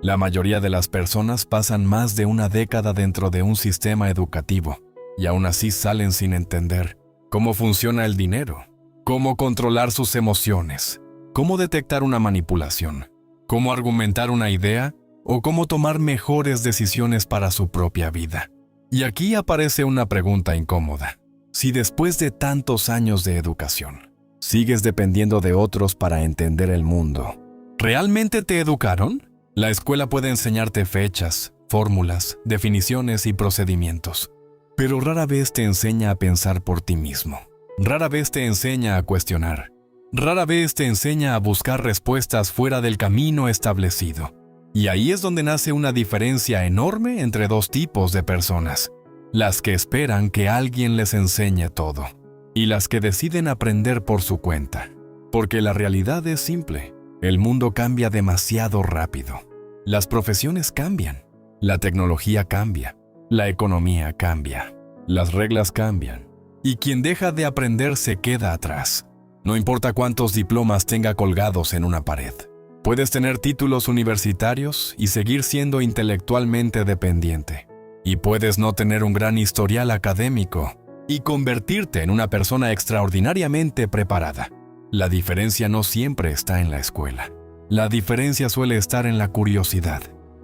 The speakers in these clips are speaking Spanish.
La mayoría de las personas pasan más de una década dentro de un sistema educativo y aún así salen sin entender cómo funciona el dinero, cómo controlar sus emociones, cómo detectar una manipulación, cómo argumentar una idea o cómo tomar mejores decisiones para su propia vida. Y aquí aparece una pregunta incómoda. Si después de tantos años de educación, sigues dependiendo de otros para entender el mundo, ¿realmente te educaron? La escuela puede enseñarte fechas, fórmulas, definiciones y procedimientos, pero rara vez te enseña a pensar por ti mismo. Rara vez te enseña a cuestionar. Rara vez te enseña a buscar respuestas fuera del camino establecido. Y ahí es donde nace una diferencia enorme entre dos tipos de personas: las que esperan que alguien les enseñe todo y las que deciden aprender por su cuenta. Porque la realidad es simple: el mundo cambia demasiado rápido. Las profesiones cambian, la tecnología cambia, la economía cambia, las reglas cambian, y quien deja de aprender se queda atrás. No importa cuántos diplomas tenga colgados en una pared. Puedes tener títulos universitarios y seguir siendo intelectualmente dependiente. Y puedes no tener un gran historial académico y convertirte en una persona extraordinariamente preparada. La diferencia no siempre está en la escuela. La diferencia suele estar en la curiosidad,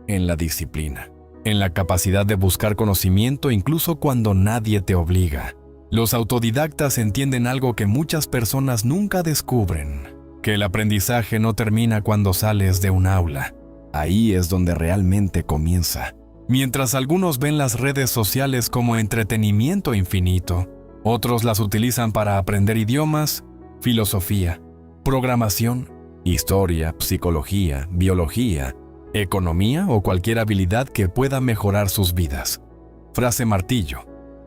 en la disciplina, en la capacidad de buscar conocimiento incluso cuando nadie te obliga. Los autodidactas entienden algo que muchas personas nunca descubren: que el aprendizaje no termina cuando sales de un aula. Ahí es donde realmente comienza. Mientras algunos ven las redes sociales como entretenimiento infinito, otros las utilizan para aprender idiomas, filosofía, programación, historia, psicología, biología, economía o cualquier habilidad que pueda mejorar sus vidas. Frase martillo: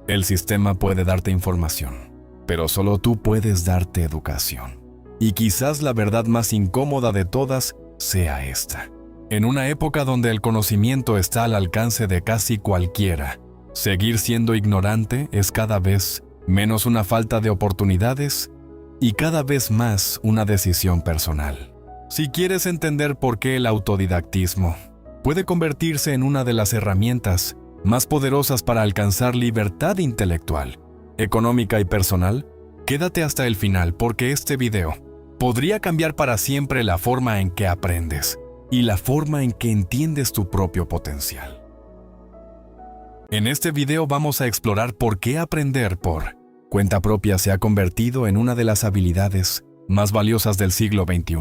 el sistema puede darte información, pero solo tú puedes darte educación. Y quizás la verdad más incómoda de todas sea esta. En una época donde el conocimiento está al alcance de casi cualquiera, seguir siendo ignorante es cada vez menos una falta de oportunidades y cada vez más una decisión personal. Si quieres entender por qué el autodidactismo puede convertirse en una de las herramientas más poderosas para alcanzar libertad intelectual, económica y personal, quédate hasta el final, porque este video podría cambiar para siempre la forma en que aprendes y la forma en que entiendes tu propio potencial. En este video vamos a explorar por qué aprender por cuenta propia se ha convertido en una de las habilidades más valiosas del siglo XXI.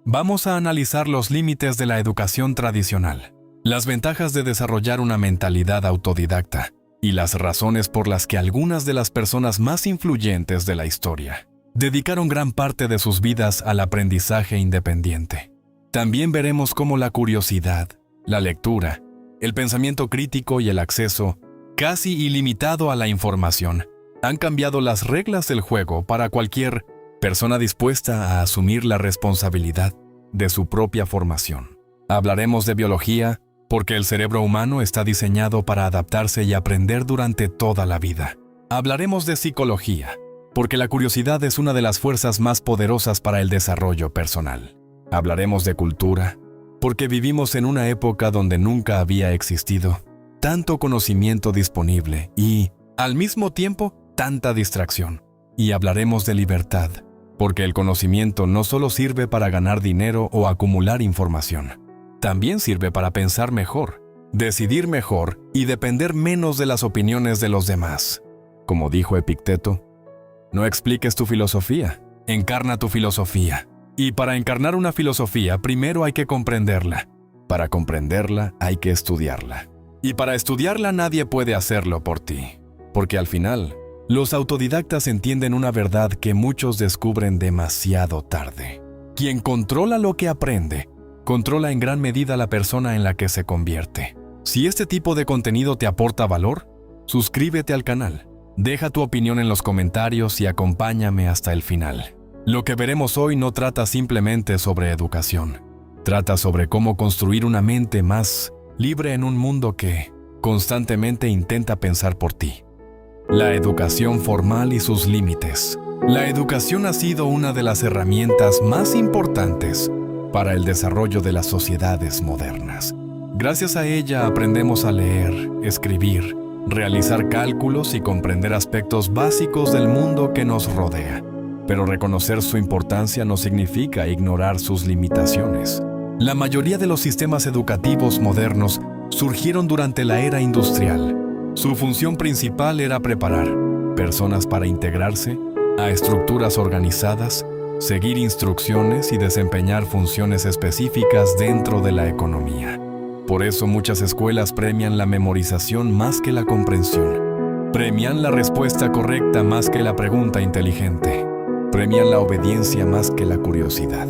Vamos a analizar los límites de la educación tradicional, las ventajas de desarrollar una mentalidad autodidacta y las razones por las que algunas de las personas más influyentes de la historia dedicaron gran parte de sus vidas al aprendizaje independiente. También veremos cómo la curiosidad, la lectura, el pensamiento crítico y el acceso casi ilimitado a la información han cambiado las reglas del juego para cualquier persona dispuesta a asumir la responsabilidad de su propia formación. Hablaremos de biología, porque el cerebro humano está diseñado para adaptarse y aprender durante toda la vida. Hablaremos de psicología, porque la curiosidad es una de las fuerzas más poderosas para el desarrollo personal. Hablaremos de cultura, porque vivimos en una época donde nunca había existido tanto conocimiento disponible y, al mismo tiempo, tanta distracción. Y hablaremos de libertad, porque el conocimiento no solo sirve para ganar dinero o acumular información, también sirve para pensar mejor, decidir mejor y depender menos de las opiniones de los demás. Como dijo Epicteto, no expliques tu filosofía, encarna tu filosofía. Y para encarnar una filosofía, primero hay que comprenderla. Para comprenderla, hay que estudiarla. Y para estudiarla nadie puede hacerlo por ti, porque al final, los autodidactas entienden una verdad que muchos descubren demasiado tarde. Quien controla lo que aprende, controla en gran medida la persona en la que se convierte. Si este tipo de contenido te aporta valor, suscríbete al canal, deja tu opinión en los comentarios y acompáñame hasta el final. Lo que veremos hoy no trata simplemente sobre educación, trata sobre cómo construir una mente más libre en un mundo que constantemente intenta pensar por ti. La educación formal y sus límites. La educación ha sido una de las herramientas más importantes para el desarrollo de las sociedades modernas. Gracias a ella aprendemos a leer, escribir, realizar cálculos y comprender aspectos básicos del mundo que nos rodea. Pero reconocer su importancia no significa ignorar sus limitaciones. La mayoría de los sistemas educativos modernos surgieron durante la era industrial. Su función principal era preparar personas para integrarse a estructuras organizadas, seguir instrucciones y desempeñar funciones específicas dentro de la economía. Por eso muchas escuelas premian la memorización más que la comprensión. Premian la respuesta correcta más que la pregunta inteligente. Premian la obediencia más que la curiosidad.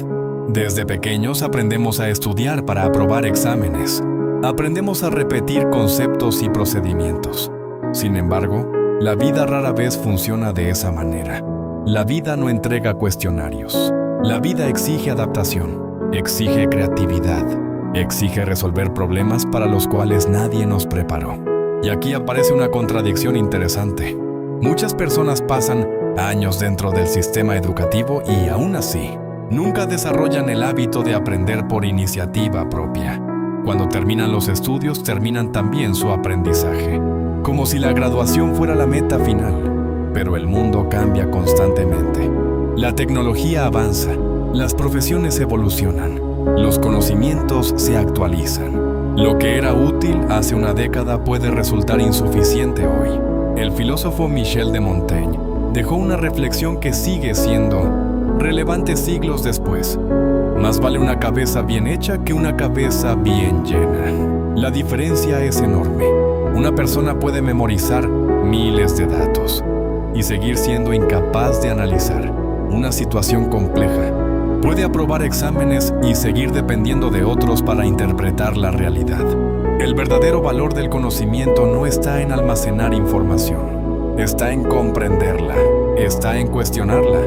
Desde pequeños aprendemos a estudiar para aprobar exámenes. Aprendemos a repetir conceptos y procedimientos. Sin embargo, la vida rara vez funciona de esa manera. La vida no entrega cuestionarios. La vida exige adaptación, exige creatividad, exige resolver problemas para los cuales nadie nos preparó. Y aquí aparece una contradicción interesante. Muchas personas pasan años dentro del sistema educativo y aún así, nunca desarrollan el hábito de aprender por iniciativa propia. Cuando terminan los estudios, terminan también su aprendizaje, como si la graduación fuera la meta final. Pero el mundo cambia constantemente. La tecnología avanza, las profesiones evolucionan, los conocimientos se actualizan. Lo que era útil hace una década puede resultar insuficiente hoy. El filósofo Michel de Montaigne dejó una reflexión que sigue siendo relevante siglos después. Más vale una cabeza bien hecha que una cabeza bien llena. La diferencia es enorme. Una persona puede memorizar miles de datos y seguir siendo incapaz de analizar una situación compleja. Puede aprobar exámenes y seguir dependiendo de otros para interpretar la realidad. El verdadero valor del conocimiento no está en almacenar información, está en comprenderla, está en cuestionarla,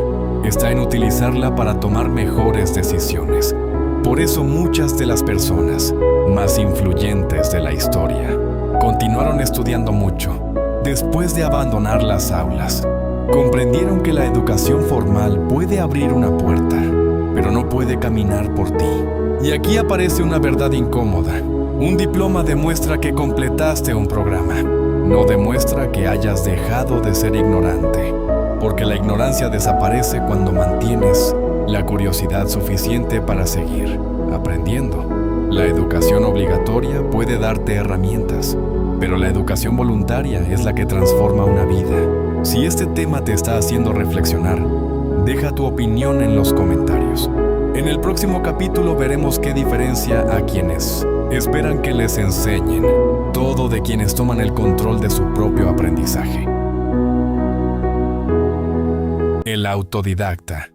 está en utilizarla para tomar mejores decisiones. Por eso muchas de las personas más influyentes de la historia continuaron estudiando mucho. Después de abandonar las aulas, comprendieron que la educación formal puede abrir una puerta, pero no puede caminar por ti. Y aquí aparece una verdad incómoda. Un diploma demuestra que completaste un programa, no demuestra que hayas dejado de ser ignorante, porque la ignorancia desaparece cuando mantienes la curiosidad suficiente para seguir aprendiendo. La educación obligatoria puede darte herramientas, pero la educación voluntaria es la que transforma una vida. Si este tema te está haciendo reflexionar, deja tu opinión en los comentarios. En el próximo capítulo veremos qué diferencia a quienes esperan que les enseñen, todo de quienes toman el control de su propio aprendizaje. El autodidacta,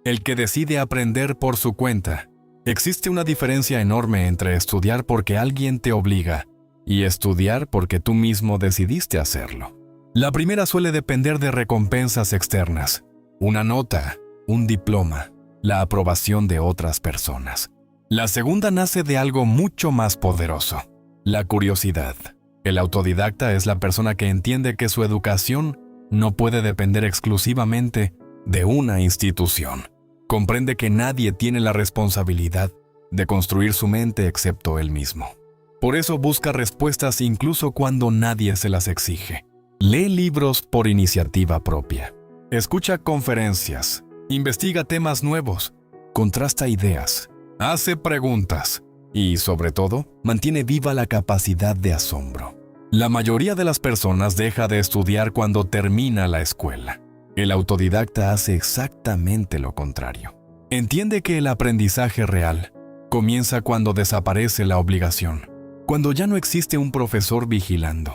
el que decide aprender por su cuenta. Existe una diferencia enorme entre estudiar porque alguien te obliga y estudiar porque tú mismo decidiste hacerlo. La primera suele depender de recompensas externas, una nota, un diploma, la aprobación de otras personas. La segunda nace de algo mucho más poderoso, la curiosidad. El autodidacta es la persona que entiende que su educación no puede depender exclusivamente de una institución. Comprende que nadie tiene la responsabilidad de construir su mente excepto él mismo. Por eso busca respuestas incluso cuando nadie se las exige. Lee libros por iniciativa propia. Escucha conferencias. Investiga temas nuevos. Contrasta ideas. Hace preguntas. Y, sobre todo, mantiene viva la capacidad de asombro. La mayoría de las personas deja de estudiar cuando termina la escuela. El autodidacta hace exactamente lo contrario. Entiende que el aprendizaje real comienza cuando desaparece la obligación, cuando ya no existe un profesor vigilando,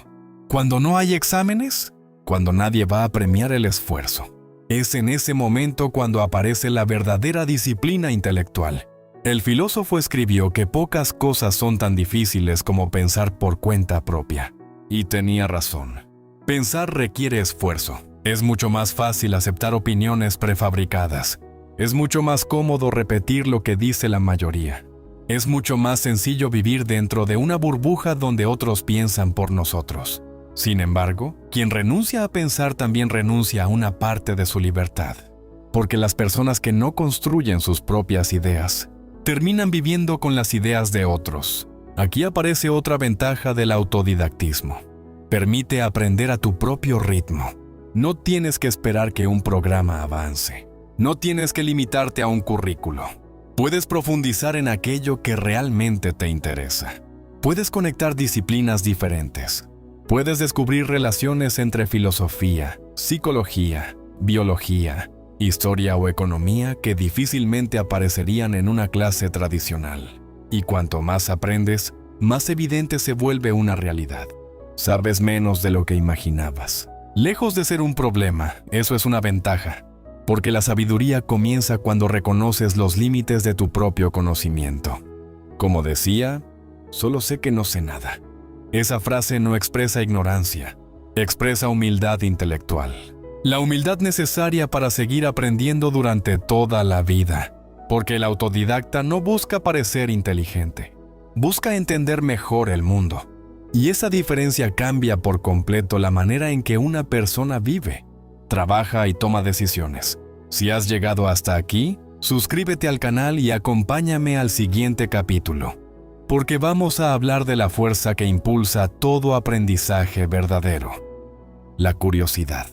cuando no hay exámenes, cuando nadie va a premiar el esfuerzo. Es en ese momento cuando aparece la verdadera disciplina intelectual. El filósofo escribió que pocas cosas son tan difíciles como pensar por cuenta propia. Y tenía razón. Pensar requiere esfuerzo. Es mucho más fácil aceptar opiniones prefabricadas. Es mucho más cómodo repetir lo que dice la mayoría. Es mucho más sencillo vivir dentro de una burbuja donde otros piensan por nosotros. Sin embargo, quien renuncia a pensar también renuncia a una parte de su libertad. Porque las personas que no construyen sus propias ideas terminan viviendo con las ideas de otros. Aquí aparece otra ventaja del autodidactismo. Permite aprender a tu propio ritmo. No tienes que esperar que un programa avance. No tienes que limitarte a un currículo. Puedes profundizar en aquello que realmente te interesa. Puedes conectar disciplinas diferentes. Puedes descubrir relaciones entre filosofía, psicología, biología, historia o economía que difícilmente aparecerían en una clase tradicional. Y cuanto más aprendes, más evidente se vuelve una realidad. Sabes menos de lo que imaginabas. Lejos de ser un problema, eso es una ventaja, porque la sabiduría comienza cuando reconoces los límites de tu propio conocimiento. Como decía, solo sé que no sé nada. Esa frase no expresa ignorancia, expresa humildad intelectual. La humildad necesaria para seguir aprendiendo durante toda la vida, porque el autodidacta no busca parecer inteligente, busca entender mejor el mundo. Y esa diferencia cambia por completo la manera en que una persona vive, trabaja y toma decisiones. Si has llegado hasta aquí, suscríbete al canal y acompáñame al siguiente capítulo, porque vamos a hablar de la fuerza que impulsa todo aprendizaje verdadero: la curiosidad.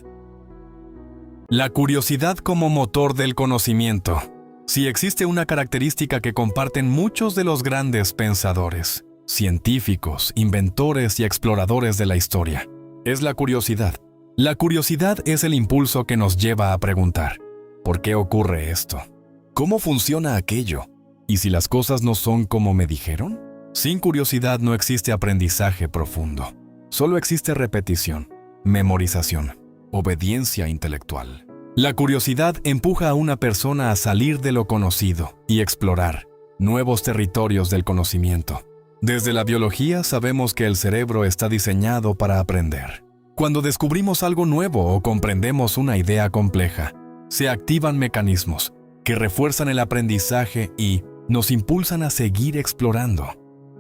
La curiosidad como motor del conocimiento. Si existe una característica que comparten muchos de los grandes pensadores, científicos, inventores y exploradores de la historia, es la curiosidad. La curiosidad es el impulso que nos lleva a preguntar: ¿por qué ocurre esto? ¿Cómo funciona aquello? ¿Y si las cosas no son como me dijeron? Sin curiosidad no existe aprendizaje profundo. Solo existe repetición, memorización, obediencia intelectual. La curiosidad empuja a una persona a salir de lo conocido y explorar nuevos territorios del conocimiento. Desde la biología sabemos que el cerebro está diseñado para aprender. Cuando descubrimos algo nuevo o comprendemos una idea compleja, se activan mecanismos que refuerzan el aprendizaje y nos impulsan a seguir explorando.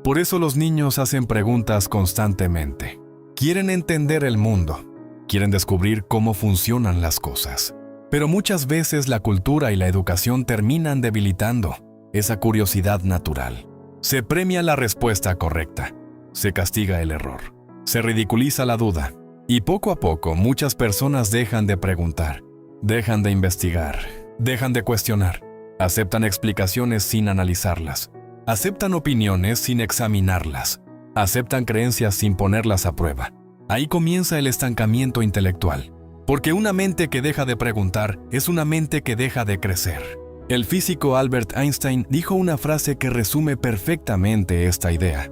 Por eso los niños hacen preguntas constantemente. Quieren entender el mundo, quieren descubrir cómo funcionan las cosas. Pero muchas veces la cultura y la educación terminan debilitando esa curiosidad natural. Se premia la respuesta correcta, se castiga el error, se ridiculiza la duda, y poco a poco muchas personas dejan de preguntar, dejan de investigar, dejan de cuestionar, aceptan explicaciones sin analizarlas, aceptan opiniones sin examinarlas, aceptan creencias sin ponerlas a prueba. Ahí comienza el estancamiento intelectual, porque una mente que deja de preguntar es una mente que deja de crecer. El físico Albert Einstein dijo una frase que resume perfectamente esta idea: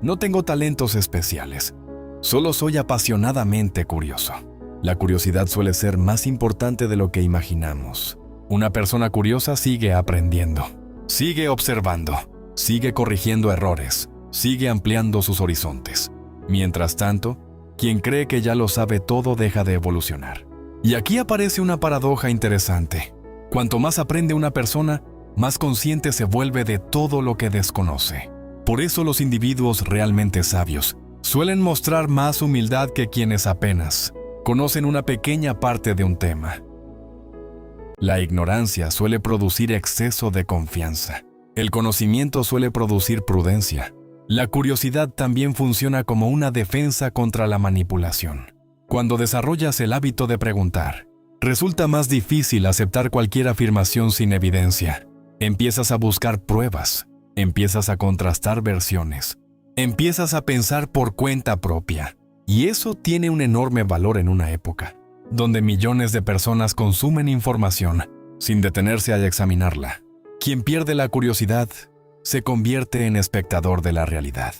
no tengo talentos especiales, solo soy apasionadamente curioso. La curiosidad suele ser más importante de lo que imaginamos. Una persona curiosa sigue aprendiendo, sigue observando, sigue corrigiendo errores, sigue ampliando sus horizontes. Mientras tanto, quien cree que ya lo sabe todo deja de evolucionar. Y aquí aparece una paradoja interesante. Cuanto más aprende una persona, más consciente se vuelve de todo lo que desconoce. Por eso los individuos realmente sabios suelen mostrar más humildad que quienes apenas conocen una pequeña parte de un tema. La ignorancia suele producir exceso de confianza. El conocimiento suele producir prudencia. La curiosidad también funciona como una defensa contra la manipulación. Cuando desarrollas el hábito de preguntar, resulta más difícil aceptar cualquier afirmación sin evidencia. Empiezas a buscar pruebas, empiezas a contrastar versiones, empiezas a pensar por cuenta propia. Y eso tiene un enorme valor en una época donde millones de personas consumen información sin detenerse a examinarla. Quien pierde la curiosidad se convierte en espectador de la realidad.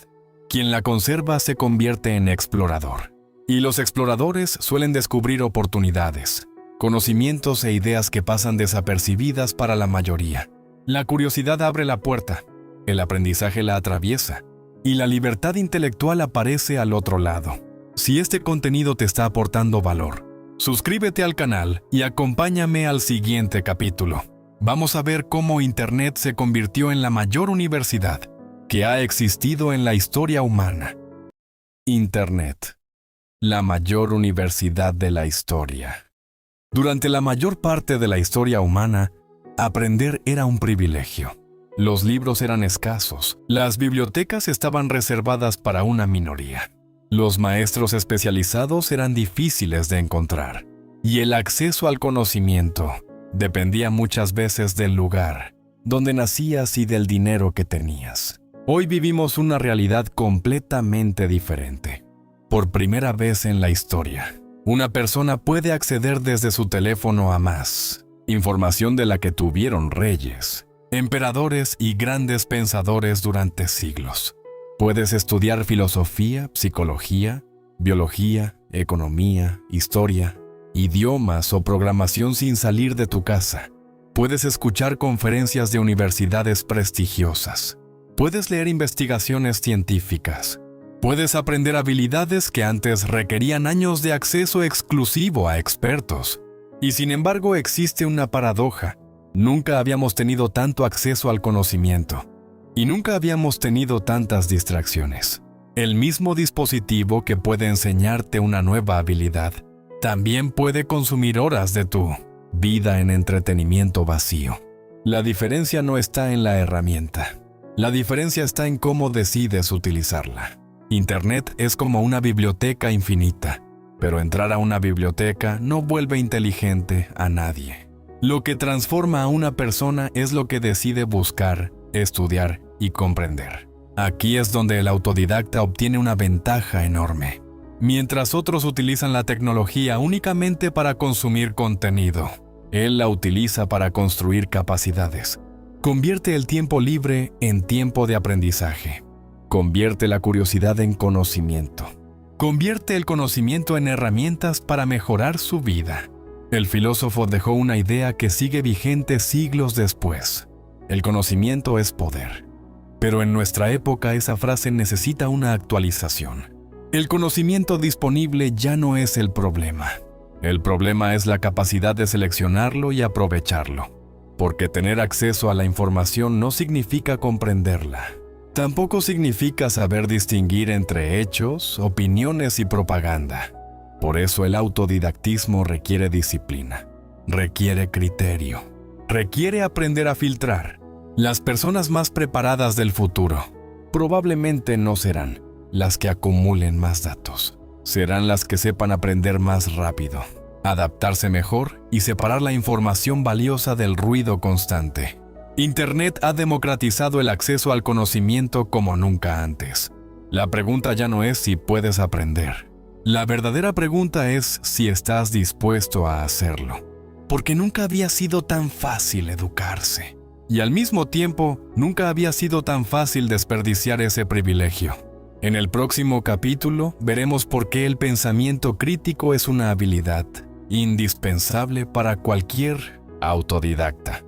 Quien la conserva se convierte en explorador. Y los exploradores suelen descubrir oportunidades, conocimientos e ideas que pasan desapercibidas para la mayoría. La curiosidad abre la puerta, el aprendizaje la atraviesa, y la libertad intelectual aparece al otro lado. Si este contenido te está aportando valor, suscríbete al canal y acompáñame al siguiente capítulo. Vamos a ver cómo Internet se convirtió en la mayor universidad que ha existido en la historia humana. Internet, la mayor universidad de la historia. Durante la mayor parte de la historia humana, aprender era un privilegio. Los libros eran escasos, las bibliotecas estaban reservadas para una minoría. Los maestros especializados eran difíciles de encontrar, y el acceso al conocimiento dependía muchas veces del lugar donde nacías y del dinero que tenías. Hoy vivimos una realidad completamente diferente. Por primera vez en la historia, una persona puede acceder desde su teléfono a más información de la que tuvieron reyes, emperadores y grandes pensadores durante siglos. Puedes estudiar filosofía, psicología, biología, economía, historia, idiomas o programación sin salir de tu casa. Puedes escuchar conferencias de universidades prestigiosas. Puedes leer investigaciones científicas. Puedes aprender habilidades que antes requerían años de acceso exclusivo a expertos. Y sin embargo existe una paradoja. Nunca habíamos tenido tanto acceso al conocimiento. Y nunca habíamos tenido tantas distracciones. El mismo dispositivo que puede enseñarte una nueva habilidad, también puede consumir horas de tu vida en entretenimiento vacío. La diferencia no está en la herramienta. La diferencia está en cómo decides utilizarla. Internet es como una biblioteca infinita, pero entrar a una biblioteca no vuelve inteligente a nadie. Lo que transforma a una persona es lo que decide buscar, estudiar y comprender. Aquí es donde el autodidacta obtiene una ventaja enorme. Mientras otros utilizan la tecnología únicamente para consumir contenido, él la utiliza para construir capacidades. Convierte el tiempo libre en tiempo de aprendizaje. Convierte la curiosidad en conocimiento. Convierte el conocimiento en herramientas para mejorar su vida. El filósofo dejó una idea que sigue vigente siglos después. El conocimiento es poder. Pero en nuestra época esa frase necesita una actualización. El conocimiento disponible ya no es el problema. El problema es la capacidad de seleccionarlo y aprovecharlo. Porque tener acceso a la información no significa comprenderla. Tampoco significa saber distinguir entre hechos, opiniones y propaganda. Por eso el autodidactismo requiere disciplina, requiere criterio, requiere aprender a filtrar. Las personas más preparadas del futuro probablemente no serán las que acumulen más datos. Serán las que sepan aprender más rápido, adaptarse mejor y separar la información valiosa del ruido constante. Internet ha democratizado el acceso al conocimiento como nunca antes. La pregunta ya no es si puedes aprender. La verdadera pregunta es si estás dispuesto a hacerlo. Porque nunca había sido tan fácil educarse. Y al mismo tiempo, nunca había sido tan fácil desperdiciar ese privilegio. En el próximo capítulo veremos por qué el pensamiento crítico es una habilidad indispensable para cualquier autodidacta.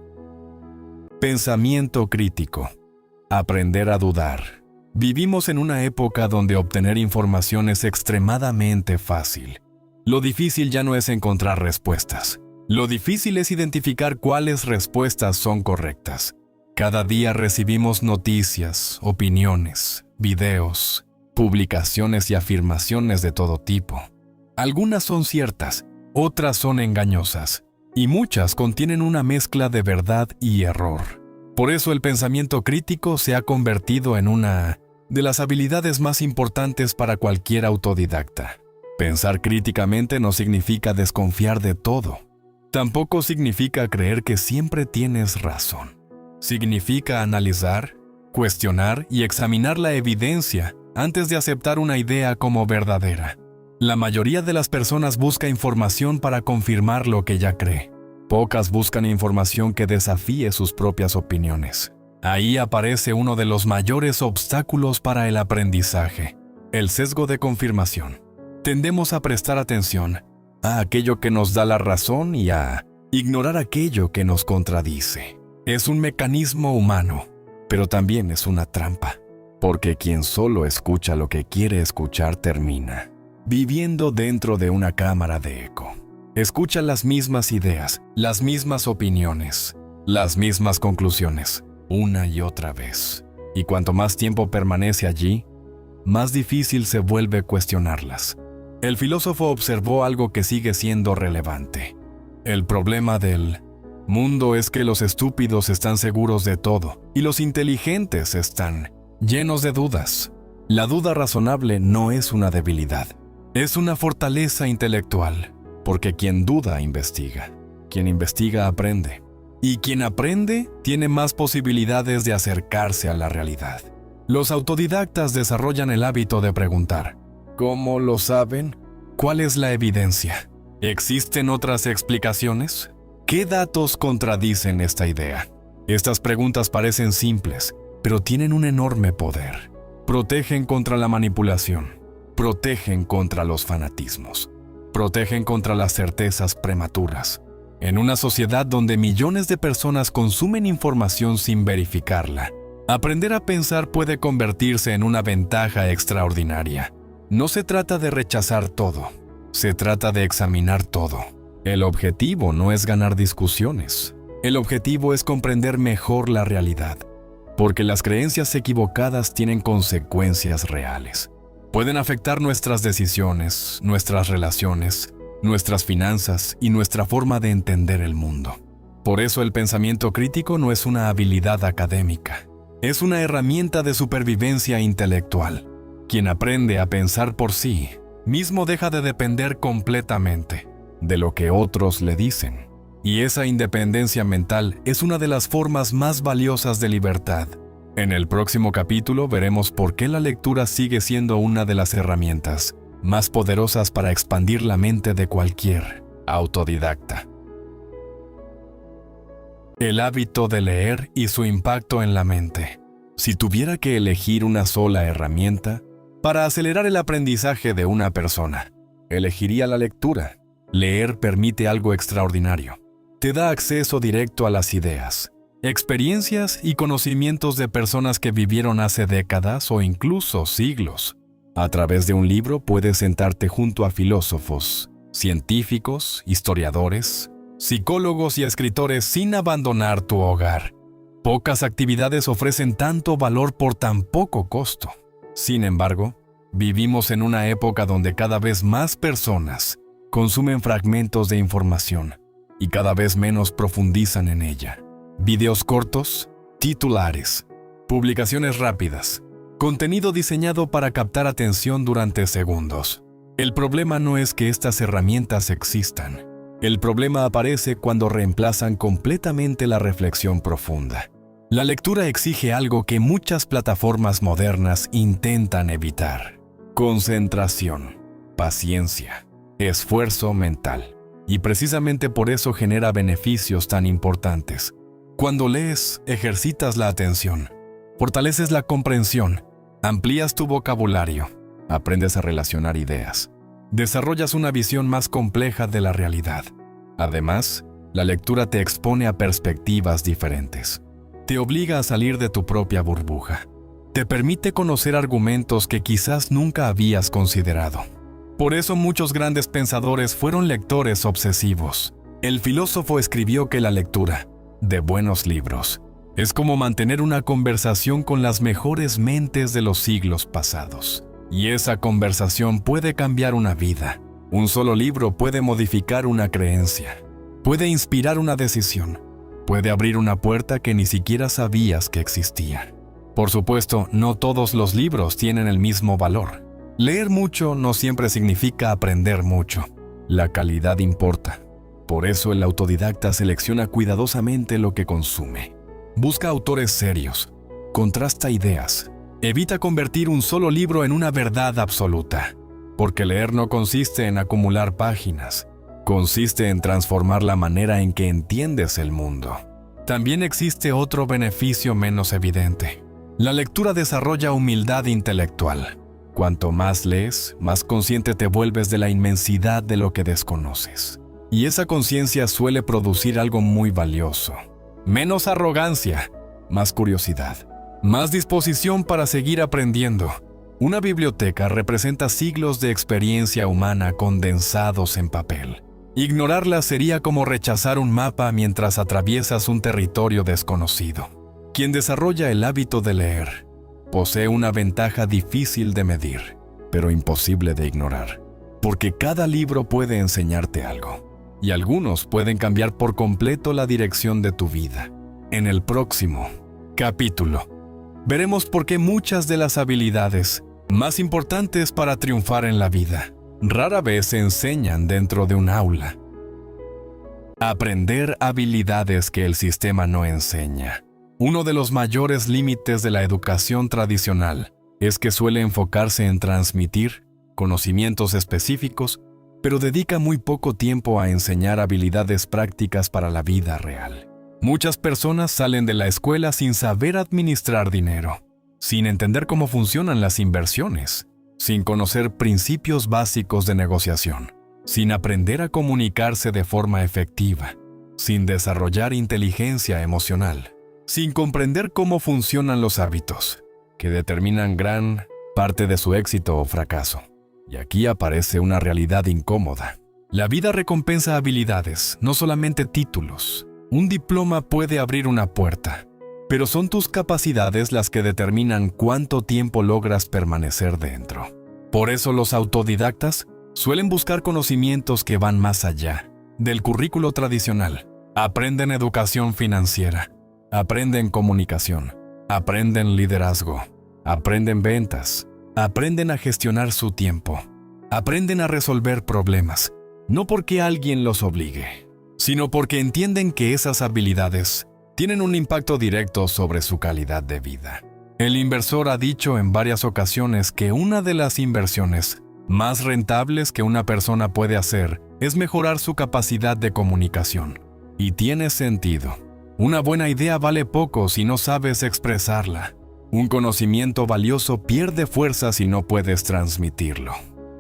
Pensamiento crítico. Aprender a dudar. Vivimos en una época donde obtener información es extremadamente fácil. Lo difícil ya no es encontrar respuestas. Lo difícil es identificar cuáles respuestas son correctas. Cada día recibimos noticias, opiniones, videos, publicaciones y afirmaciones de todo tipo. Algunas son ciertas, otras son engañosas, y muchas contienen una mezcla de verdad y error. Por eso el pensamiento crítico se ha convertido en una de las habilidades más importantes para cualquier autodidacta. Pensar críticamente no significa desconfiar de todo. Tampoco significa creer que siempre tienes razón. Significa analizar, cuestionar y examinar la evidencia antes de aceptar una idea como verdadera. La mayoría de las personas busca información para confirmar lo que ya cree. Pocas buscan información que desafíe sus propias opiniones. Ahí aparece uno de los mayores obstáculos para el aprendizaje: el sesgo de confirmación. Tendemos a prestar atención a aquello que nos da la razón y a ignorar aquello que nos contradice. Es un mecanismo humano, pero también es una trampa, porque quien solo escucha lo que quiere escuchar termina viviendo dentro de una cámara de eco. Escucha las mismas ideas, las mismas opiniones, las mismas conclusiones, una y otra vez. Y cuanto más tiempo permanece allí, más difícil se vuelve cuestionarlas. El filósofo observó algo que sigue siendo relevante: el problema del mundo es que los estúpidos están seguros de todo y los inteligentes están llenos de dudas. La duda razonable no es una debilidad, es una fortaleza intelectual, porque quien duda investiga, quien investiga aprende, y quien aprende tiene más posibilidades de acercarse a la realidad. Los autodidactas desarrollan el hábito de preguntar: ¿cómo lo saben? ¿Cuál es la evidencia? ¿Existen otras explicaciones? ¿Qué datos contradicen esta idea? Estas preguntas parecen simples, pero tienen un enorme poder. Protegen contra la manipulación, protegen contra los fanatismos, protegen contra las certezas prematuras. En una sociedad donde millones de personas consumen información sin verificarla, aprender a pensar puede convertirse en una ventaja extraordinaria. No se trata de rechazar todo, se trata de examinar todo. El objetivo no es ganar discusiones, el objetivo es comprender mejor la realidad, porque las creencias equivocadas tienen consecuencias reales. Pueden afectar nuestras decisiones, nuestras relaciones, nuestras finanzas y nuestra forma de entender el mundo. Por eso el pensamiento crítico no es una habilidad académica, es una herramienta de supervivencia intelectual. Quien aprende a pensar por sí mismo deja de depender completamente de lo que otros le dicen. Y esa independencia mental es una de las formas más valiosas de libertad. En el próximo capítulo veremos por qué la lectura sigue siendo una de las herramientas más poderosas para expandir la mente de cualquier autodidacta. El hábito de leer y su impacto en la mente. Si tuviera que elegir una sola herramienta para acelerar el aprendizaje de una persona, elegiría la lectura. Leer permite algo extraordinario. Te da acceso directo a las ideas, experiencias y conocimientos de personas que vivieron hace décadas o incluso siglos. A través de un libro puedes sentarte junto a filósofos, científicos, historiadores, psicólogos y escritores sin abandonar tu hogar. Pocas actividades ofrecen tanto valor por tan poco costo. Sin embargo, vivimos en una época donde cada vez más personas consumen fragmentos de información y cada vez menos profundizan en ella. Videos cortos, titulares, publicaciones rápidas, contenido diseñado para captar atención durante segundos. El problema no es que estas herramientas existan. El problema aparece cuando reemplazan completamente la reflexión profunda. La lectura exige algo que muchas plataformas modernas intentan evitar: concentración, paciencia, esfuerzo mental. Y precisamente por eso genera beneficios tan importantes. Cuando lees, ejercitas la atención, fortaleces la comprensión, amplías tu vocabulario, aprendes a relacionar ideas, desarrollas una visión más compleja de la realidad. Además, la lectura te expone a perspectivas diferentes. Te obliga a salir de tu propia burbuja. Te permite conocer argumentos que quizás nunca habías considerado. Por eso muchos grandes pensadores fueron lectores obsesivos. El filósofo escribió que la lectura de buenos libros es como mantener una conversación con las mejores mentes de los siglos pasados. Y esa conversación puede cambiar una vida. Un solo libro puede modificar una creencia, puede inspirar una decisión, puede abrir una puerta que ni siquiera sabías que existía. Por supuesto, no todos los libros tienen el mismo valor. Leer mucho no siempre significa aprender mucho. La calidad importa. Por eso el autodidacta selecciona cuidadosamente lo que consume. Busca autores serios, contrasta ideas, evita convertir un solo libro en una verdad absoluta. Porque leer no consiste en acumular páginas, consiste en transformar la manera en que entiendes el mundo. También existe otro beneficio menos evidente. La lectura desarrolla humildad intelectual. Cuanto más lees, más consciente te vuelves de la inmensidad de lo que desconoces. Y esa conciencia suele producir algo muy valioso. Menos arrogancia, más curiosidad, más disposición para seguir aprendiendo. Una biblioteca representa siglos de experiencia humana condensados en papel. Ignorarla sería como rechazar un mapa mientras atraviesas un territorio desconocido. Quien desarrolla el hábito de leer posee una ventaja difícil de medir, pero imposible de ignorar, porque cada libro puede enseñarte algo. y algunos pueden cambiar por completo la dirección de tu vida. En el próximo capítulo, veremos por qué muchas de las habilidades más importantes para triunfar en la vida rara vez se enseñan dentro de un aula. Aprender habilidades que el sistema no enseña. Uno de los mayores límites de la educación tradicional es que suele enfocarse en transmitir conocimientos específicos, pero dedica muy poco tiempo a enseñar habilidades prácticas para la vida real. Muchas personas salen de la escuela sin saber administrar dinero, sin entender cómo funcionan las inversiones, sin conocer principios básicos de negociación, sin aprender a comunicarse de forma efectiva, sin desarrollar inteligencia emocional, sin comprender cómo funcionan los hábitos, que determinan gran parte de su éxito o fracaso. Y aquí aparece una realidad incómoda. La vida recompensa habilidades, no solamente títulos. Un diploma puede abrir una puerta, pero son tus capacidades las que determinan cuánto tiempo logras permanecer dentro. Por eso los autodidactas suelen buscar conocimientos que van más allá del currículo tradicional. Aprenden educación financiera, aprenden comunicación, aprenden liderazgo, aprenden ventas, aprenden a gestionar su tiempo, aprenden a resolver problemas, no porque alguien los obligue, sino porque entienden que esas habilidades tienen un impacto directo sobre su calidad de vida. El inversor ha dicho en varias ocasiones que una de las inversiones más rentables que una persona puede hacer es mejorar su capacidad de comunicación. Y tiene sentido. Una buena idea vale poco si no sabes expresarla. Un conocimiento valioso pierde fuerza si no puedes transmitirlo.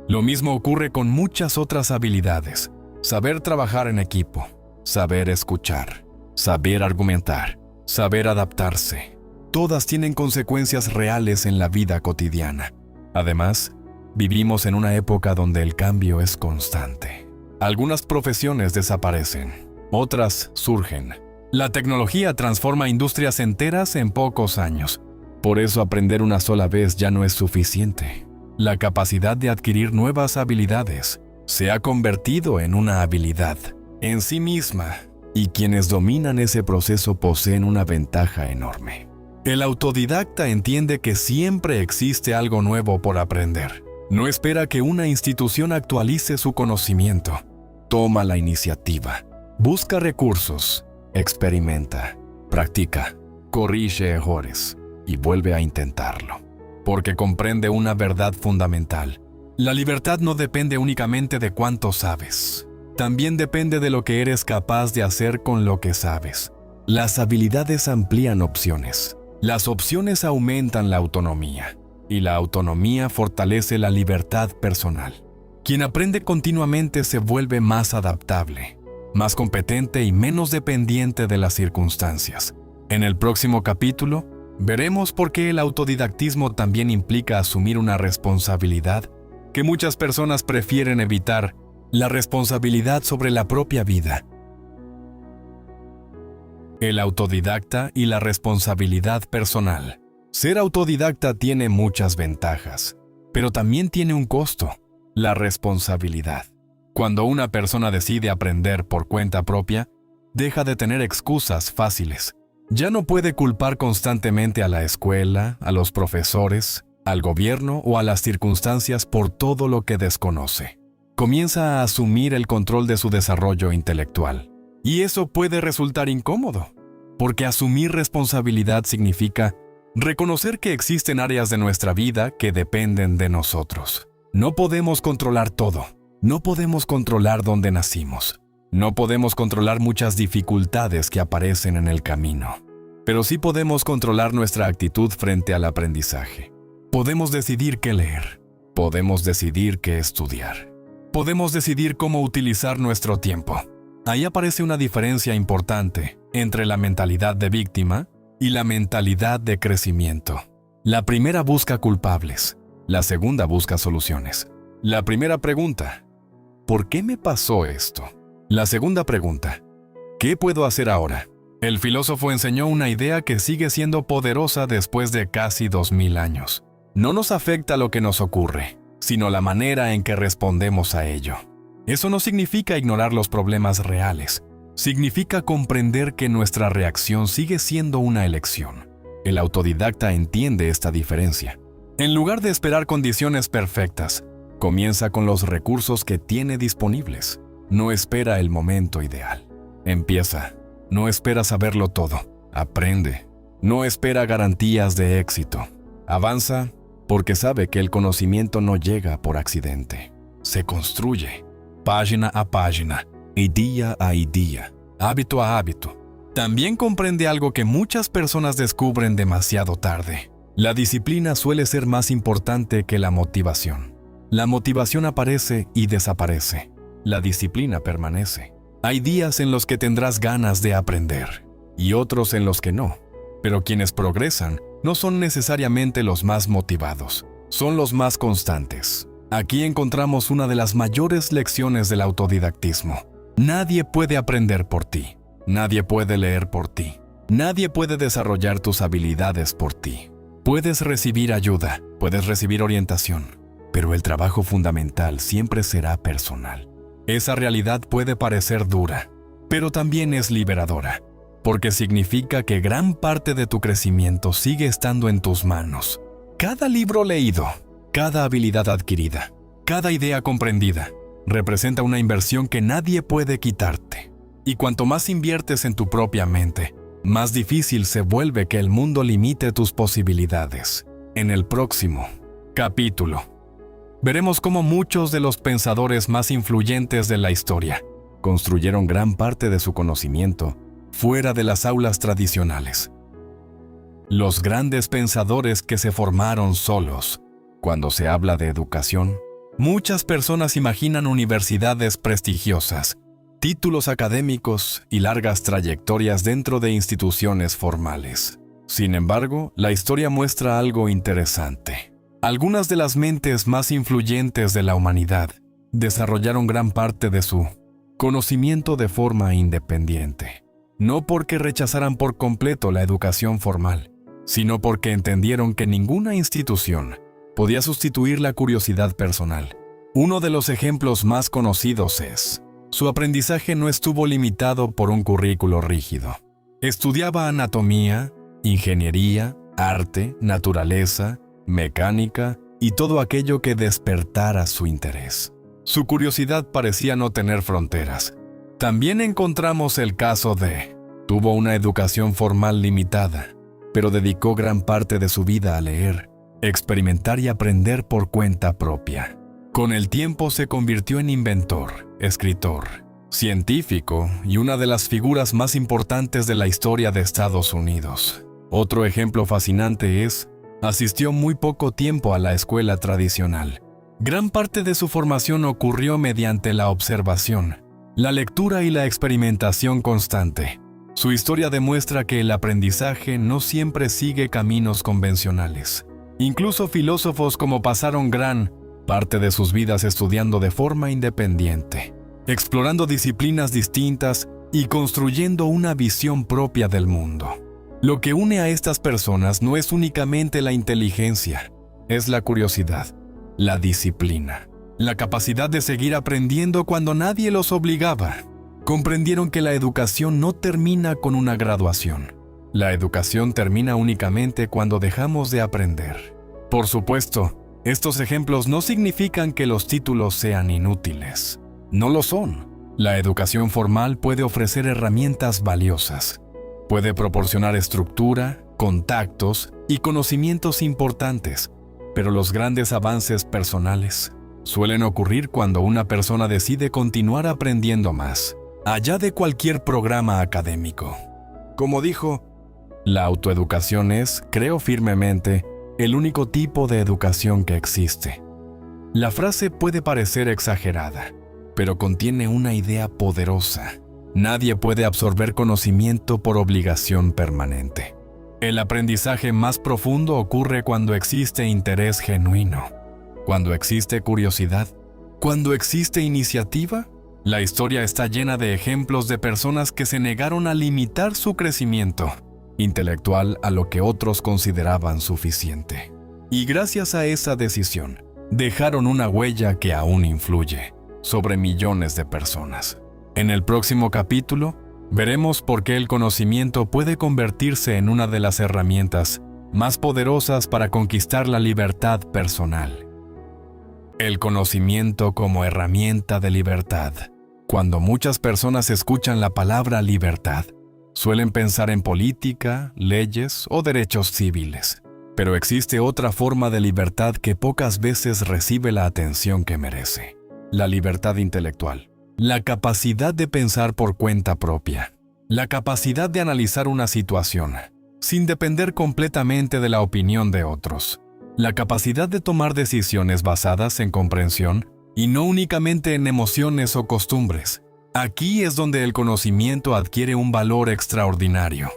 Lo mismo ocurre con muchas otras habilidades. Saber trabajar en equipo, saber escuchar, saber argumentar, saber adaptarse. Todas tienen consecuencias reales en la vida cotidiana. Además, vivimos en una época donde el cambio es constante. Algunas profesiones desaparecen, otras surgen. La tecnología transforma industrias enteras en pocos años. Por eso aprender una sola vez ya no es suficiente. La capacidad de adquirir nuevas habilidades se ha convertido en una habilidad en sí misma, y quienes dominan ese proceso poseen una ventaja enorme. El autodidacta entiende que siempre existe algo nuevo por aprender. No espera que una institución actualice su conocimiento. Toma la iniciativa, busca recursos, experimenta, practica, corrige errores y vuelve a intentarlo. Porque comprende una verdad fundamental. La libertad no depende únicamente de cuánto sabes. También depende de lo que eres capaz de hacer con lo que sabes. Las habilidades amplían opciones. Las opciones aumentan la autonomía. Y la autonomía fortalece la libertad personal. Quien aprende continuamente se vuelve más adaptable, más competente y menos dependiente de las circunstancias. En el próximo capítulo, veremos por qué el autodidactismo también implica asumir una responsabilidad que muchas personas prefieren evitar: la responsabilidad sobre la propia vida. El autodidacta y la responsabilidad personal. Ser autodidacta tiene muchas ventajas, pero también tiene un costo: la responsabilidad. Cuando una persona decide aprender por cuenta propia, deja de tener excusas fáciles. Ya no puede culpar constantemente a la escuela, a los profesores, al gobierno o a las circunstancias por todo lo que desconoce. Comienza a asumir el control de su desarrollo intelectual. Y eso puede resultar incómodo, porque asumir responsabilidad significa reconocer que existen áreas de nuestra vida que dependen de nosotros. No podemos controlar todo. No podemos controlar dónde nacimos. No podemos controlar muchas dificultades que aparecen en el camino. Pero sí podemos controlar nuestra actitud frente al aprendizaje. Podemos decidir qué leer. Podemos decidir qué estudiar. Podemos decidir cómo utilizar nuestro tiempo. Ahí aparece una diferencia importante entre la mentalidad de víctima y la mentalidad de crecimiento. La primera busca culpables. La segunda busca soluciones. La primera pregunta: ¿por qué me pasó esto? La segunda pregunta: ¿qué puedo hacer ahora? El filósofo enseñó una idea que sigue siendo poderosa después de casi 2000 años. No nos afecta lo que nos ocurre, sino la manera en que respondemos a ello. Eso no significa ignorar los problemas reales. Significa comprender que nuestra reacción sigue siendo una elección. El autodidacta entiende esta diferencia. En lugar de esperar condiciones perfectas, comienza con los recursos que tiene disponibles. No espera el momento ideal. Empieza. No espera saberlo todo. Aprende. No espera garantías de éxito. Avanza porque sabe que el conocimiento no llega por accidente. Se construye, página a página, y día a día, hábito a hábito. También comprende algo que muchas personas descubren demasiado tarde. La disciplina suele ser más importante que la motivación. La motivación aparece y desaparece. La disciplina permanece. Hay días en los que tendrás ganas de aprender y otros en los que no. Pero quienes progresan no son necesariamente los más motivados, son los más constantes. Aquí encontramos una de las mayores lecciones del autodidactismo. Nadie puede aprender por ti. Nadie puede leer por ti. Nadie puede desarrollar tus habilidades por ti. Puedes recibir ayuda, puedes recibir orientación, pero el trabajo fundamental siempre será personal. Esa realidad puede parecer dura, pero también es liberadora, porque significa que gran parte de tu crecimiento sigue estando en tus manos. Cada libro leído, cada habilidad adquirida, cada idea comprendida, representa una inversión que nadie puede quitarte. Y cuanto más inviertes en tu propia mente, más difícil se vuelve que el mundo limite tus posibilidades. En el próximo capítulo, veremos cómo muchos de los pensadores más influyentes de la historia construyeron gran parte de su conocimiento fuera de las aulas tradicionales. Los grandes pensadores que se formaron solos. Cuando se habla de educación, muchas personas imaginan universidades prestigiosas, títulos académicos y largas trayectorias dentro de instituciones formales. Sin embargo, la historia muestra algo interesante. Algunas de las mentes más influyentes de la humanidad desarrollaron gran parte de su conocimiento de forma independiente. No porque rechazaran por completo la educación formal, sino porque entendieron que ninguna institución podía sustituir la curiosidad personal. Uno de los ejemplos más conocidos es: su aprendizaje no estuvo limitado por un currículo rígido. Estudiaba anatomía, ingeniería, arte, naturaleza, mecánica y todo aquello que despertara su interés. Su curiosidad parecía no tener fronteras. También encontramos el caso de: tuvo una educación formal limitada, pero dedicó gran parte de su vida a leer, experimentar y aprender por cuenta propia. Con el tiempo se convirtió en inventor, escritor, científico y una de las figuras más importantes de la historia de Estados Unidos. Otro ejemplo fascinante es: asistió muy poco tiempo a la escuela tradicional. Gran parte de su formación ocurrió mediante la observación, la lectura y la experimentación constante. Su historia demuestra que el aprendizaje no siempre sigue caminos convencionales. Incluso filósofos como pasaron gran parte de sus vidas estudiando de forma independiente, explorando disciplinas distintas y construyendo una visión propia del mundo. Lo que une a estas personas no es únicamente la inteligencia, es la curiosidad, la disciplina, la capacidad de seguir aprendiendo cuando nadie los obligaba. Comprendieron que la educación no termina con una graduación. La educación termina únicamente cuando dejamos de aprender. Por supuesto, estos ejemplos no significan que los títulos sean inútiles. No lo son. La educación formal puede ofrecer herramientas valiosas. Puede proporcionar estructura, contactos y conocimientos importantes, pero los grandes avances personales suelen ocurrir cuando una persona decide continuar aprendiendo más, allá de cualquier programa académico. Como dijo, la autoeducación es, creo firmemente, el único tipo de educación que existe. La frase puede parecer exagerada, pero contiene una idea poderosa. Nadie puede absorber conocimiento por obligación permanente. El aprendizaje más profundo ocurre cuando existe interés genuino, cuando existe curiosidad, cuando existe iniciativa. La historia está llena de ejemplos de personas que se negaron a limitar su crecimiento intelectual a lo que otros consideraban suficiente. Y gracias a esa decisión, dejaron una huella que aún influye. sobre millones de personas. En el próximo capítulo, veremos por qué el conocimiento puede convertirse en una de las herramientas más poderosas para conquistar la libertad personal. El conocimiento como herramienta de libertad. Cuando muchas personas escuchan la palabra libertad, suelen pensar en política, leyes o derechos civiles. Pero existe otra forma de libertad que pocas veces recibe la atención que merece: la libertad intelectual. La capacidad de pensar por cuenta propia. La capacidad de analizar una situación, sin depender completamente de la opinión de otros. La capacidad de tomar decisiones basadas en comprensión y no únicamente en emociones o costumbres. Aquí es donde el conocimiento adquiere un valor extraordinario,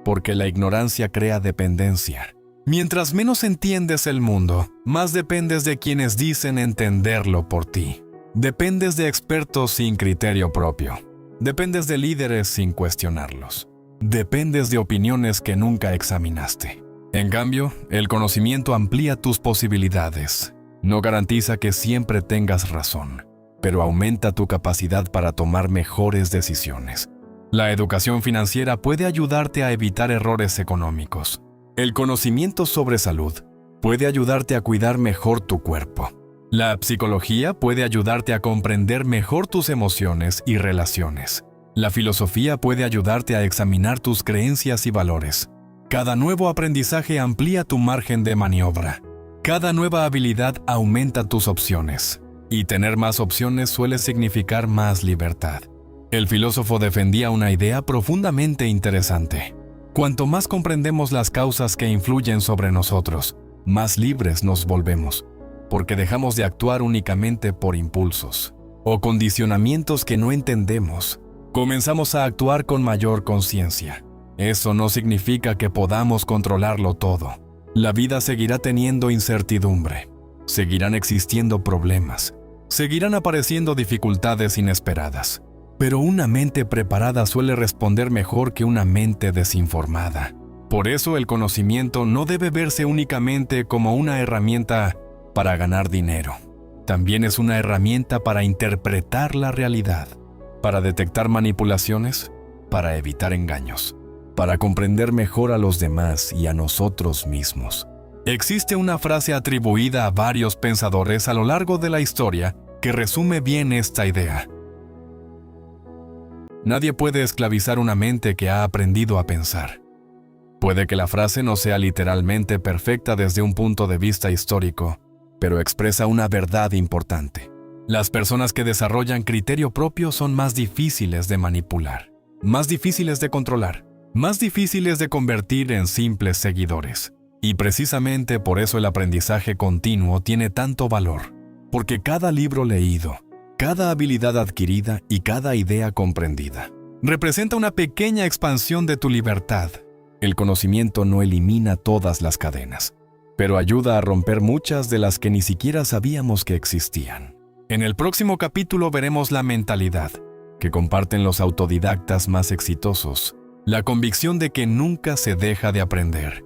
porque la ignorancia crea dependencia. Mientras menos entiendes el mundo, más dependes de quienes dicen entenderlo por ti. Dependes de expertos sin criterio propio. Dependes de líderes sin cuestionarlos. Dependes de opiniones que nunca examinaste. En cambio, el conocimiento amplía tus posibilidades. No garantiza que siempre tengas razón, pero aumenta tu capacidad para tomar mejores decisiones. La educación financiera puede ayudarte a evitar errores económicos. El conocimiento sobre salud puede ayudarte a cuidar mejor tu cuerpo. La psicología puede ayudarte a comprender mejor tus emociones y relaciones. La filosofía puede ayudarte a examinar tus creencias y valores. Cada nuevo aprendizaje amplía tu margen de maniobra. Cada nueva habilidad aumenta tus opciones. Y tener más opciones suele significar más libertad. El filósofo defendía una idea profundamente interesante. Cuanto más comprendemos las causas que influyen sobre nosotros, más libres nos volvemos, porque dejamos de actuar únicamente por impulsos o condicionamientos que no entendemos. Comenzamos a actuar con mayor conciencia. Eso no significa que podamos controlarlo todo. La vida seguirá teniendo incertidumbre. Seguirán existiendo problemas. Seguirán apareciendo dificultades inesperadas. Pero una mente preparada suele responder mejor que una mente desinformada. Por eso el conocimiento no debe verse únicamente como una herramienta para ganar dinero. También es una herramienta para interpretar la realidad, para detectar manipulaciones, para evitar engaños, para comprender mejor a los demás y a nosotros mismos. Existe una frase atribuida a varios pensadores a lo largo de la historia que resume bien esta idea. Nadie puede esclavizar una mente que ha aprendido a pensar. Puede que la frase no sea literalmente perfecta desde un punto de vista histórico, pero expresa una verdad importante. Las personas que desarrollan criterio propio son más difíciles de manipular, más difíciles de controlar, más difíciles de convertir en simples seguidores. Y precisamente por eso el aprendizaje continuo tiene tanto valor, porque cada libro leído, cada habilidad adquirida y cada idea comprendida representa una pequeña expansión de tu libertad. El conocimiento no elimina todas las cadenas, pero ayuda a romper muchas de las que ni siquiera sabíamos que existían. En el próximo capítulo veremos la mentalidad que comparten los autodidactas más exitosos, la convicción de que nunca se deja de aprender.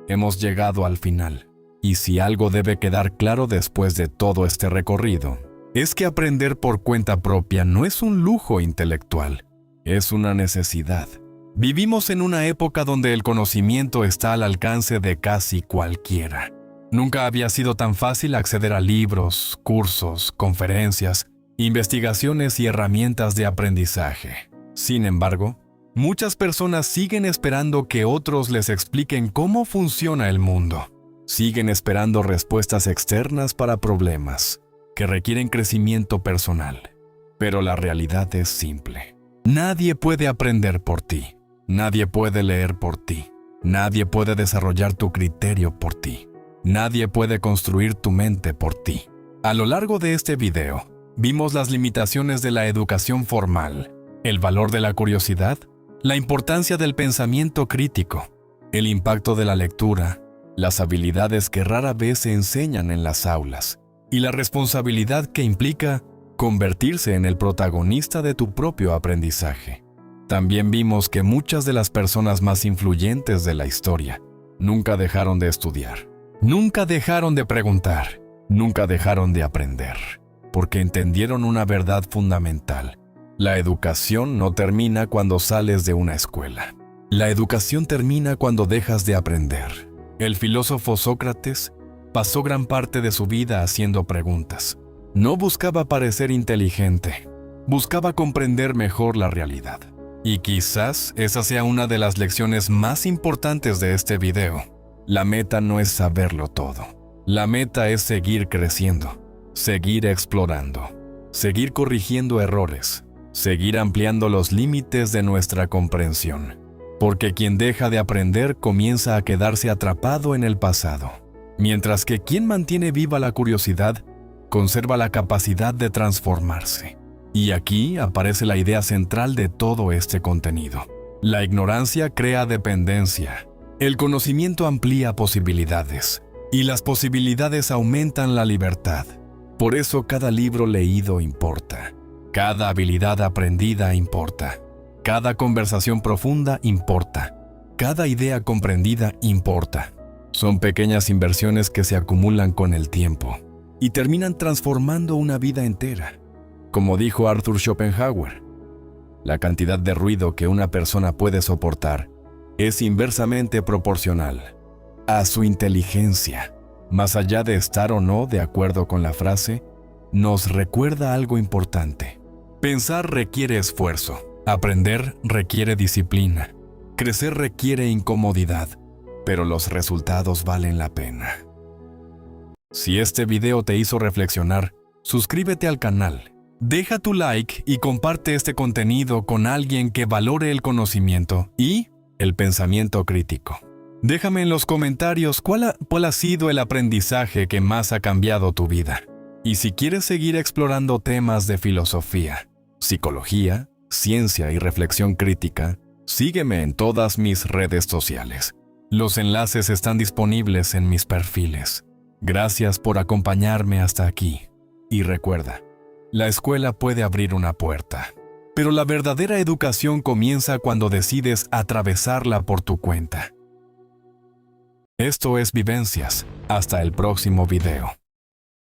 Hemos llegado al final. Y si algo debe quedar claro después de todo este recorrido, es que aprender por cuenta propia no es un lujo intelectual, es una necesidad. Vivimos en una época donde el conocimiento está al alcance de casi cualquiera. Nunca había sido tan fácil acceder a libros, cursos, conferencias, investigaciones y herramientas de aprendizaje. Sin embargo, muchas personas siguen esperando que otros les expliquen cómo funciona el mundo. Siguen esperando respuestas externas para problemas que requieren crecimiento personal. Pero la realidad es simple. Nadie puede aprender por ti. Nadie puede leer por ti. Nadie puede desarrollar tu criterio por ti. Nadie puede construir tu mente por ti. A lo largo de este video, vimos las limitaciones de la educación formal, el valor de la curiosidad, la importancia del pensamiento crítico, el impacto de la lectura, las habilidades que rara vez se enseñan en las aulas y la responsabilidad que implica convertirse en el protagonista de tu propio aprendizaje. También vimos que muchas de las personas más influyentes de la historia nunca dejaron de estudiar, nunca dejaron de preguntar, nunca dejaron de aprender. porque entendieron una verdad fundamental. La educación no termina cuando sales de una escuela. La educación termina cuando dejas de aprender. El filósofo Sócrates pasó gran parte de su vida haciendo preguntas. No buscaba parecer inteligente, buscaba comprender mejor la realidad. Y quizás esa sea una de las lecciones más importantes de este video. La meta no es saberlo todo. La meta es seguir creciendo, seguir explorando, seguir corrigiendo errores, seguir ampliando los límites de nuestra comprensión. Porque quien deja de aprender comienza a quedarse atrapado en el pasado, mientras que quien mantiene viva la curiosidad conserva la capacidad de transformarse. Y aquí aparece la idea central de todo este contenido. La ignorancia crea dependencia. El conocimiento amplía posibilidades. Y las posibilidades aumentan la libertad. Por eso cada libro leído importa. Cada habilidad aprendida importa. Cada conversación profunda importa. Cada idea comprendida importa. Son pequeñas inversiones que se acumulan con el tiempo y terminan transformando una vida entera. Como dijo Arthur Schopenhauer, la cantidad de ruido que una persona puede soportar es inversamente proporcional a su inteligencia. Más allá de estar o no de acuerdo con la frase, nos recuerda algo importante. Pensar requiere esfuerzo, aprender requiere disciplina, crecer requiere incomodidad, pero los resultados valen la pena. Si este video te hizo reflexionar, suscríbete al canal. Deja tu like y comparte este contenido con alguien que valore el conocimiento y el pensamiento crítico. Déjame en los comentarios cuál ha sido el aprendizaje que más ha cambiado tu vida. Y si quieres seguir explorando temas de filosofía, psicología, ciencia y reflexión crítica, sígueme en todas mis redes sociales. Los enlaces están disponibles en mis perfiles. Gracias por acompañarme hasta aquí. Y recuerda, la escuela puede abrir una puerta, pero la verdadera educación comienza cuando decides atravesarla por tu cuenta. Esto es Vivencias. Hasta el próximo video.